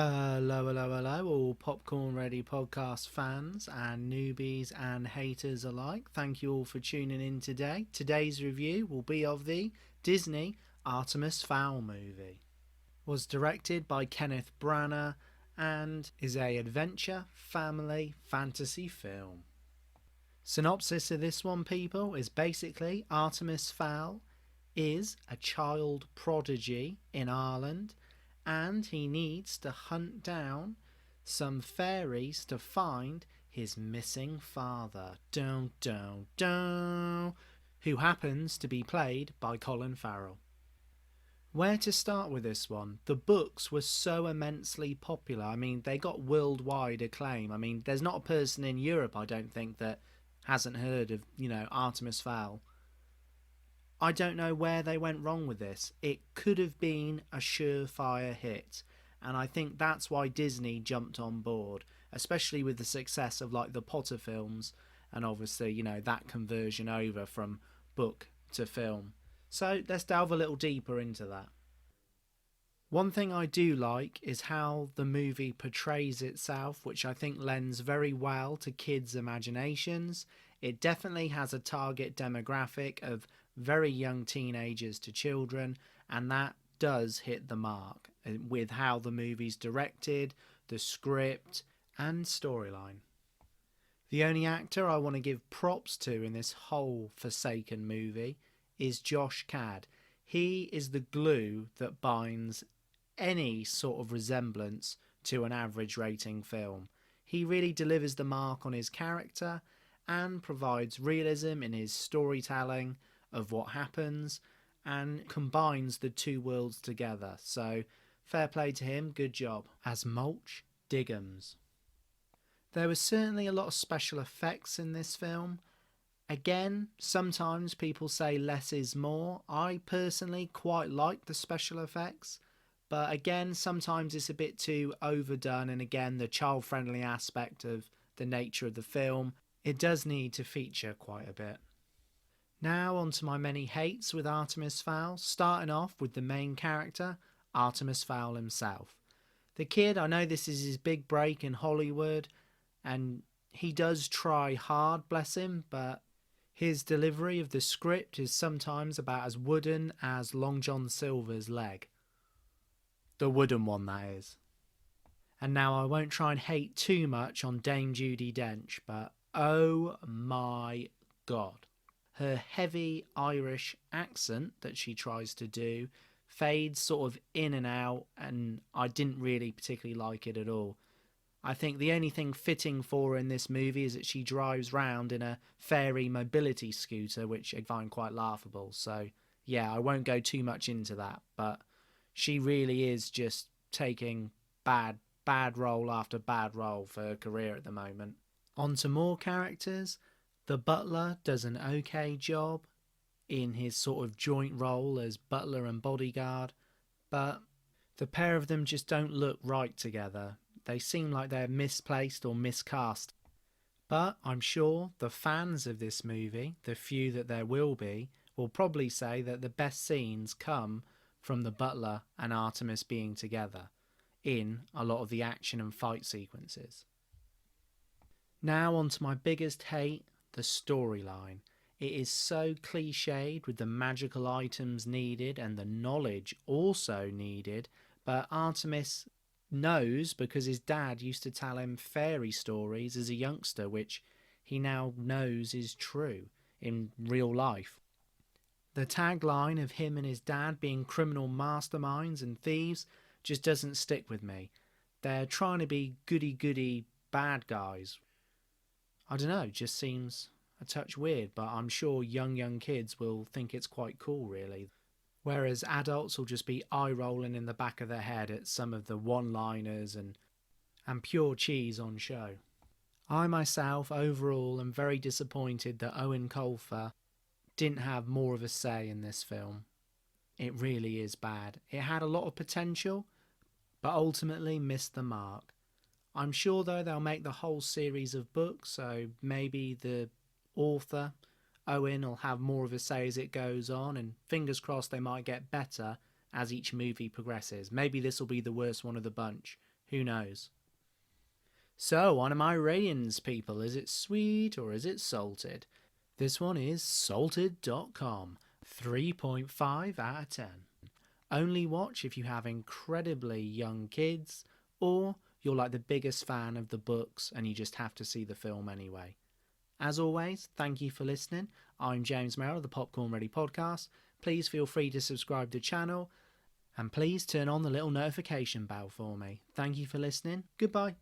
Hello, all Popcorn Ready podcast fans and newbies and haters alike. Thank you all for tuning in today. Today's review will be of the Disney Artemis Fowl movie. Was directed by Kenneth Branagh and is a adventure, family, fantasy film. Synopsis of this one, people, is basically Artemis Fowl is a child prodigy in Ireland, and he needs to hunt down some fairies to find his missing father, dun, dun, dun, who happens to be played by Colin Farrell. Where to start with this one? The books were so immensely popular. I mean, they got worldwide acclaim. I mean, there's not a person in Europe, I don't think, that hasn't heard of, Artemis Fowl. I don't know where they went wrong with this. It could have been a surefire hit, and I think that's why Disney jumped on board, especially with the success of like the Potter films and obviously, that conversion over from book to film. So let's delve a little deeper into that. One thing I do like is how the movie portrays itself, which I think lends very well to kids' imaginations. It definitely has a target demographic of very young teenagers to children, and that does hit the mark with how the movie's directed, the script, and storyline. The only actor I want to give props to in this whole Forsaken movie is Josh Gad. He is the glue that binds any sort of resemblance to an average rating film. He really delivers the mark on his character and provides realism in his storytelling of what happens and combines the two worlds together. So fair play to him, good job. As Mulch Diggums. There was certainly a lot of special effects in this film. Again, sometimes people say less is more. I personally quite like the special effects, but again, sometimes it's a bit too overdone, and again, the child-friendly aspect of the nature of the film, it does need to feature quite a bit. Now on to my many hates with Artemis Fowl, starting off with the main character, Artemis Fowl himself. The kid, I know this is his big break in Hollywood, and he does try hard, bless him, but his delivery of the script is sometimes about as wooden as Long John Silver's leg. The wooden one, that is. And now I won't try and hate too much on Dame Judi Dench, but oh my god. Her heavy Irish accent that she tries to do fades sort of in and out, and I didn't really particularly like it at all. I think the only thing fitting for her in this movie is that she drives round in a fairy mobility scooter, which I find quite laughable. So yeah, I won't go too much into that, but she really is just taking bad role after bad role for her career at the moment. On to more characters. The butler does an okay job in his sort of joint role as butler and bodyguard, but the pair of them just don't look right together. They seem like they're misplaced or miscast. But I'm sure the fans of this movie, the few that there will probably say that the best scenes come from the butler and Artemis being together in a lot of the action and fight sequences. Now on to my biggest hate, the storyline. It is so cliched with the magical items needed and the knowledge also needed, but Artemis knows because his dad used to tell him fairy stories as a youngster, which he now knows is true in real life. The tagline of him and his dad being criminal masterminds and thieves just doesn't stick with me. They're trying to be goody-goody bad guys. I don't know, just seems a touch weird, but I'm sure young kids will think it's quite cool, really. Whereas adults will just be eye-rolling in the back of their head at some of the one-liners and pure cheese on show. I myself, overall, am very disappointed that Owen Colfer didn't have more of a say in this film. It really is bad. It had a lot of potential, but ultimately missed the mark. I'm sure, though, they'll make the whole series of books, so maybe the author, Owen, will have more of a say as it goes on, and fingers crossed they might get better as each movie progresses. Maybe this will be the worst one of the bunch. Who knows? So, on my ratings, people, is it sweet or is it salted? This one is salted.com, 3.5 out of 10. Only watch if you have incredibly young kids, or you're like the biggest fan of the books and you just have to see the film anyway. As always, thank you for listening. I'm James Merrill of the Popcorn Ready Podcast. Please feel free to subscribe to the channel and please turn on the little notification bell for me. Thank you for listening. Goodbye.